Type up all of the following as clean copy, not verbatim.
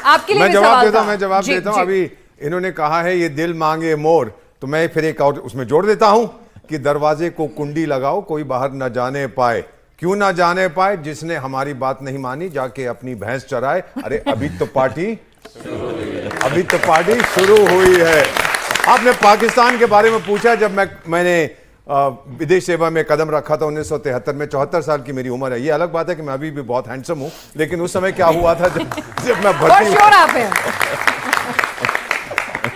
आपके लिए मैं भी जवाब सवाल देता हूं, था। मैं जवाब देता हूं। अभी इन्होंने कहा है ये दिल मांगे मोर, तो मैं फिर एक और उसमें जोड़ देता हूं कि दरवाजे को कुंडी लगाओ, कोई बाहर न जाने पाए। क्यों ना जाने पाए? जिसने हमारी बात नहीं मानी जाके अपनी भैंस चराए। अरे अभी तो पार्टी शुरू हुई है। आपने पाकिस्तान के बारे में पूछा। जब मैंने विदेश सेवा में कदम रखा था 1973 में, 74 साल की मेरी उम्र है। ये अलग बात है कि मैं अभी भी बहुत हैंडसम हूं, लेकिन उस समय क्या हुआ था जब मैं भर्ती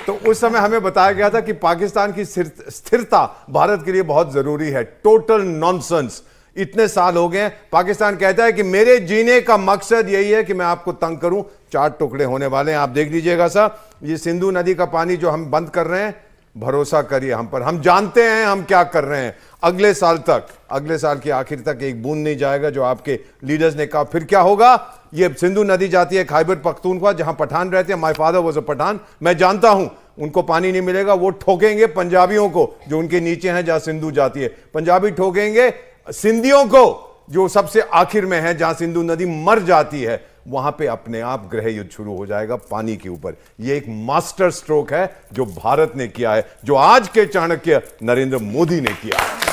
तो उस समय हमें बताया गया था कि पाकिस्तान की स्थिरता भारत के लिए बहुत जरूरी है। Total nonsense. इतने साल हो गए, पाकिस्तान कहता है कि मेरे जीने का मकसद यही है कि मैं आपको तंग करूं। 4 टुकड़े होने वाले हैं, आप देख लीजिएगा सर। ये सिंधु नदी का पानी जो हम बंद कर रहे हैं, भरोसा करिए हम पर, हम जानते हैं हम क्या कर रहे हैं। अगले साल के आखिर तक एक बूंद नहीं जाएगा। जो आपके लीडर्स ने कहा, फिर क्या होगा? ये सिंधु नदी जाती है खैबर पख्तूनख्वा, जहां पठान रहते हैं। My father was a Pathan, मैं जानता हूं। उनको पानी नहीं मिलेगा, वो ठोकेंगे पंजाबियों को जो उनके नीचे हैं, जहां सिंधु जाती है। पंजाबी ठोकेंगे सिंधियों को जो सबसे आखिर में है, जहां सिंधु नदी मर जाती है। वहां पे अपने आप गृह युद्ध शुरू हो जाएगा पानी के ऊपर। यह एक मास्टर स्ट्रोक है जो भारत ने किया है, जो आज के चाणक्य नरेंद्र मोदी ने किया है।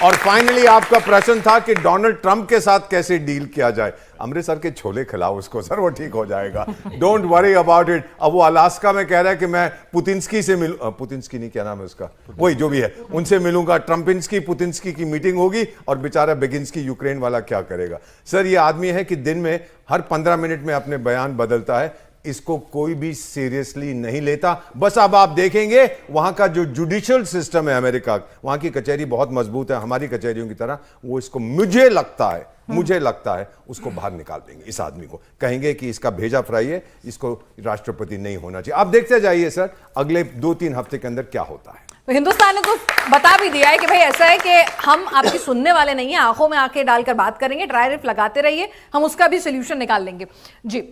और फाइनली आपका प्रश्न था कि डोनाल्ड ट्रंप के साथ कैसे डील किया जाए। अमृतसर के छोले खिलाओ उसको सर, वो ठीक हो जाएगा। Don't worry about it. अब वो अलास्का में कह रहा है कि मैं पुतिन्स्की से मिलूं, पुतिन्स्की नहीं, क्या नाम है उसका, वही जो भी है, उनसे मिलूंगा। ट्रंपिन्स्की पुतिन्स्की की मीटिंग होगी और बेचारा बेगिंस्की यूक्रेन वाला क्या करेगा। सर ये आदमी है कि दिन में हर 15 मिनट में अपने बयान बदलता है। इसको कोई भी सीरियसली नहीं लेता। बस अब आप देखेंगे वहां का जो जुडिशियल सिस्टम है अमेरिका, वहां की कचहरी बहुत मजबूत है, हमारी कचहरियों की तरह। वो इसको मुझे लगता है उसको बाहर निकाल देंगे। इस आदमी को कहेंगे कि इसका भेजा फ्राई है, इसको राष्ट्रपति नहीं होना चाहिए। आप देखते जाइए सर, अगले 2-3 हफ्ते के अंदर क्या होता है। तो हिंदुस्तान ने तो बता भी दिया है कि भाई ऐसा है कि हम आपकी सुनने वाले नहीं है, आंखों में आंखें डालकर बात करेंगे, ड्राई रिफ लगाते रहिए, हम उसका भी सोल्यूशन निकाल लेंगे। जी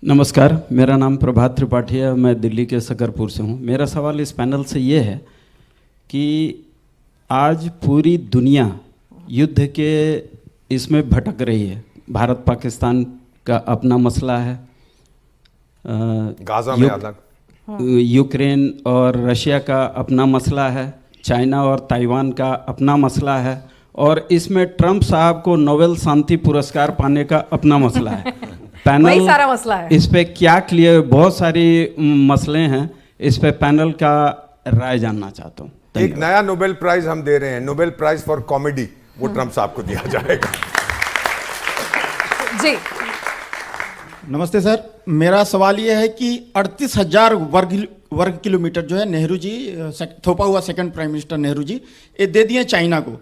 नमस्कार, मेरा नाम प्रभात त्रिपाठी है, मैं दिल्ली के सकरपुर से हूँ। मेरा सवाल इस पैनल से ये है कि आज पूरी दुनिया युद्ध के इसमें भटक रही है। भारत पाकिस्तान का अपना मसला है, गाजा में अलग, यूक्रेन और रशिया का अपना मसला है, चाइना और ताइवान का अपना मसला है, और इसमें ट्रंप साहब को नोबेल शांति पुरस्कार पाने का अपना मसला है। पैनल सारा मसला है, इस पे क्या क्लियर, बहुत सारी मसले हैं, इस पे पैनल का राय जानना चाहता हूँ। एक नया नोबेल प्राइज हम दे रहे हैं, नोबेल प्राइज फॉर कॉमेडी, वो ट्रंप साहब को दिया जाएगा। जी नमस्ते सर, मेरा सवाल यह है कि 38,000 वर्ग किलोमीटर जो है नेहरू जी थोपा हुआ second prime minister Nehru ji ये दे दिए चाइना को।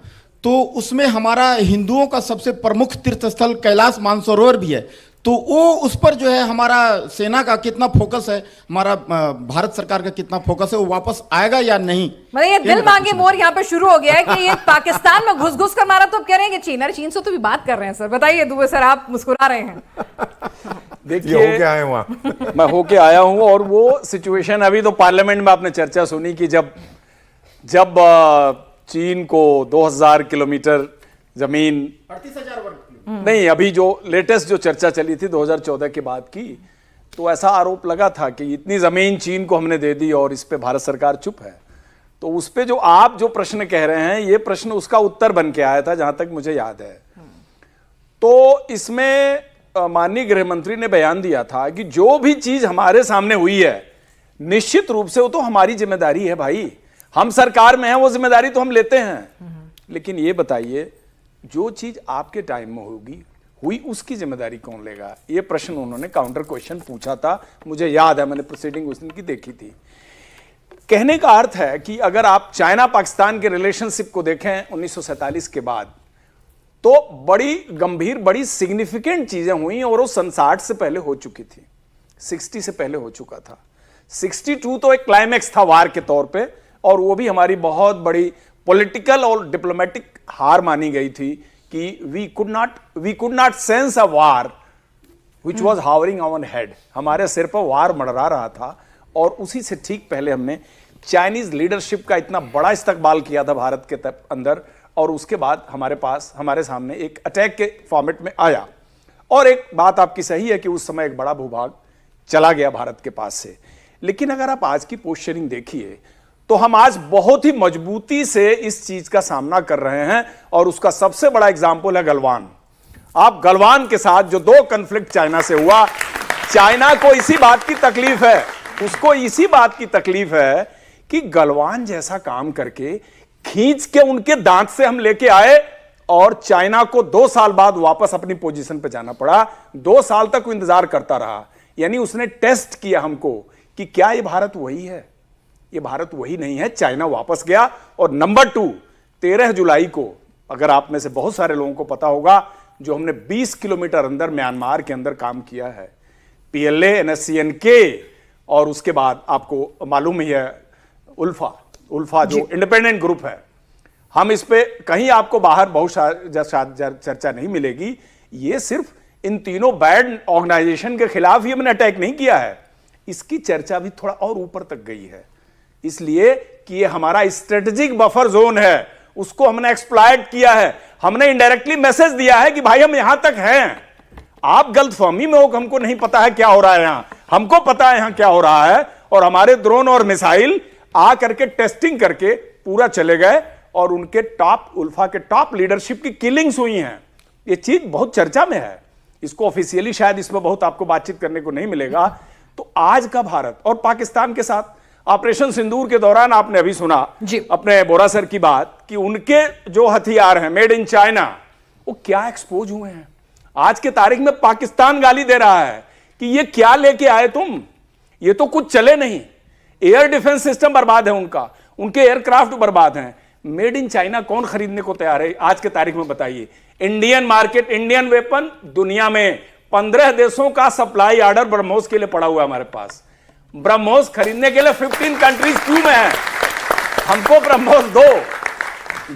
तो उसमें हमारा हिंदुओं का सबसे प्रमुख तीर्थ स्थल कैलाश मानसरोवर भी है। तो वो उस पर जो है हमारा सेना का कितना फोकस है, हमारा भारत सरकार का कितना फोकस है, वो वापस आएगा या नहीं? मतलब ये दिल मांगे मोर यहाँ पे शुरू हो गया है कि ये पाकिस्तान में घुस कर मारा, तो अब कह रहे हैं कि चीन, अरे चीन से तो भी बात कर रहे हैं सर। बताइए दुबे सर, आप मुस्कुरा रहे हैं। देखिए, होके आए वहां मैं होके आया हूं, और वो सिचुएशन अभी तो पार्लियामेंट में आपने चर्चा सुनी कि जब चीन को 2000 किलोमीटर जमीन, 38,000 वर्ग नहीं, अभी जो लेटेस्ट जो चर्चा चली थी 2014 के बाद की, तो ऐसा आरोप लगा था कि इतनी जमीन चीन को हमने दे दी और इस पे भारत सरकार चुप है। तो उस पे जो आप जो प्रश्न कह रहे हैं, ये प्रश्न उसका उत्तर बन के आया था, जहां तक मुझे याद है। तो इसमें माननीय गृह मंत्री ने बयान दिया था कि जो भी चीज हमारे सामने हुई है, निश्चित रूप से वो तो हमारी जिम्मेदारी है भाई, हम सरकार में हैं, वो जिम्मेदारी तो हम लेते हैं। लेकिन ये बताइए, जो चीज आपके टाइम में हुई उसकी जिम्मेदारी कौन लेगा? ये प्रश्न उन्होंने काउंटर क्वेश्चन पूछा था, मुझे याद है, मैंने प्रोसीडिंग उस दिन की देखी थी। कहने का अर्थ है कि अगर आप चाइना पाकिस्तान के रिलेशनशिप को देखें 1947 के बाद, तो बड़ी गंभीर, बड़ी सिग्निफिकेंट चीजें हुई, और वो 60 से पहले हो चुकी थी, 60 से पहले हो चुका था। 62 तो एक क्लाइमैक्स था वार के तौर पे, और वो भी हमारी बहुत बड़ी पॉलिटिकल और डिप्लोमेटिक हार मानी गई थी कि we could not sense a war which was hovering on head. हमारे सिर पर वार मंडरा रहा था, और उसी से ठीक पहले हमने चाइनीज लीडरशिप का इतना बड़ा इस्तकबाल किया था भारत के अंदर, और उसके बाद हमारे सामने एक अटैक के फॉर्मेट में आया। और एक बात आपकी सही है कि उस समय एक बड़ा भूभाग चला गया भारत के पास से। लेकिन अगर आप आज की पोस्चरिंग देखिए तो हम आज बहुत ही मजबूती से इस चीज का सामना कर रहे हैं, और उसका सबसे बड़ा एग्जाम्पल है गलवान। आप गलवान के साथ जो 2 कॉन्फ्लिक्ट चाइना से हुआ, चाइना को इसी बात की तकलीफ है, उसको इसी बात की तकलीफ है कि गलवान जैसा काम करके खींच के उनके दांत से हम लेके आए और चाइना को 2 साल बाद वापस अपनी पोजीशन पे जाना पड़ा। 2 साल तक वो इंतजार करता रहा, यानी उसने टेस्ट किया हमको कि क्या ये भारत वही है। ये भारत वही नहीं है। चाइना वापस गया। और नंबर 2, 13 जुलाई को, अगर आप में से बहुत सारे लोगों को पता होगा, जो हमने 20 किलोमीटर अंदर म्यांमार के अंदर काम किया है, PLA, NSCN-K, और उसके बाद आपको मालूम ही है उल्फा जो इंडिपेंडेंट ग्रुप है। हम इस पे कहीं आपको बाहर बहुत चर्चा नहीं मिलेगी। ये सिर्फ इन तीनों बैड ऑर्गेनाइजेशन के खिलाफ ही हमने अटैक नहीं किया है, इसकी चर्चा भी थोड़ा और ऊपर तक गई है, इसलिए कि ये हमारा स्ट्रेटेजिक बफर जोन है, उसको हमने एक्सप्लॉइट किया है। हमने इनडायरेक्टली मैसेज दिया है कि भाई हम यहां तक हैं, आप गलतफहमी में हो कि हमको नहीं पता है क्या हो रहा है यहां, हमको पता है यहां क्या हो रहा है। और हमारे ड्रोन और मिसाइल आ करके टेस्टिंग करके पूरा चले गए, और उनके टॉप, उल्फा के टॉप लीडरशिप की किलिंग्स हुई हैं। ये चीज बहुत चर्चा में है, इसको ऑफिशियली शायद इसमें बहुत आपको बातचीत करने को नहीं मिलेगा। तो आज का भारत और पाकिस्तान के साथ ऑपरेशन सिंदूर के दौरान आपने अभी सुना अपने बोरा सर की बात कि उनके जो हथियार हैं मेड इन चाइना, वो क्या एक्सपोज हुए हैं। आज के तारीख में पाकिस्तान गाली दे रहा है कि ये क्या लेके आए तुम, ये तो कुछ चले नहीं। एयर डिफेंस सिस्टम बर्बाद है उनका, उनके एयरक्राफ्ट बर्बाद हैं। मेड इन चाइना कौन खरीदने को तैयार है आज के तारीख में, बताइए। इंडियन मार्केट, इंडियन वेपन, दुनिया में 15 देशों का सप्लाई ऑर्डर ब्रह्मोस के लिए पड़ा हुआ है हमारे पास। ब्रह्मोस खरीदने के लिए 15 कंट्रीज क्यों में है, हमको ब्रह्मोस दो।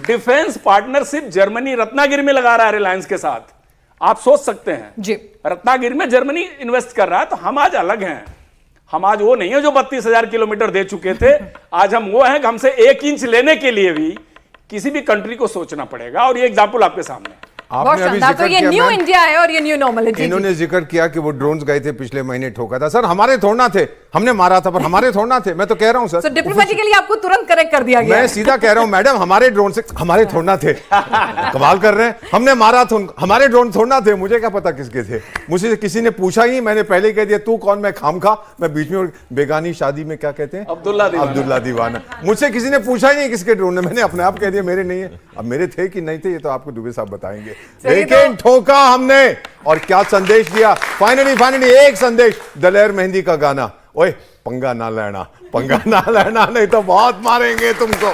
डिफेंस पार्टनरशिप जर्मनी रत्नागिरी में लगा रहा है रिलायंस के साथ, आप सोच सकते हैं जी। रत्नागिरी में जर्मनी इन्वेस्ट कर रहा है। तो हम आज अलग हैं, हम आज वो नहीं है जो 32,000 किलोमीटर दे चुके थे। आज हम वो हैं कि हमसे 1 इंच लेने के लिए भी किसी भी कंट्री को सोचना पड़ेगा। और ये एग्जाम्पल आपके सामने है। बहुत शानदार। तो ये न्यू इंडिया है और ये न्यू नॉर्मल है। इन्होंने जिक्र किया कि वो ड्रोन्स गए थे पिछले महीने, ठोका था। सर हमारे थोड़ना थे, हमने मारा था, पर हमारे थोड़ना थे। मैं तो कह रहा हूं सर, डिप्लोमेटिकली आपको तुरंत करेक्ट कर दिया गया। मैं सीधा कह रहा हूं मैडम, हमारे ड्रोन से हमारे थोड़ना थे। कमाल कर रहे हैं, हमने मारा था, हमारे ड्रोन थोड़ना थे। मुझे क्या पता किसके थे, मुझे किसी ने पूछा ही, मैंने पहले कह दिया तू कौन, मैं खामखा, मैं बीच में बेगानी शादी में क्या कहते हैं, अब्दुल्ला दीवाना। मुझसे किसी ने पूछा ही नहीं किसके ड्रोन है, मैंने अपने आप कह दिया मेरे नहीं है। अब मेरे थे कि नहीं थे ये तो आपको दुबे साहब बताएंगे, लेकिन ठोका हमने। और क्या संदेश दिया, फाइनली एक संदेश, दलेर मेहंदी का गाना, ओए पंगा ना लेना, नहीं तो बहुत मारेंगे तुमको।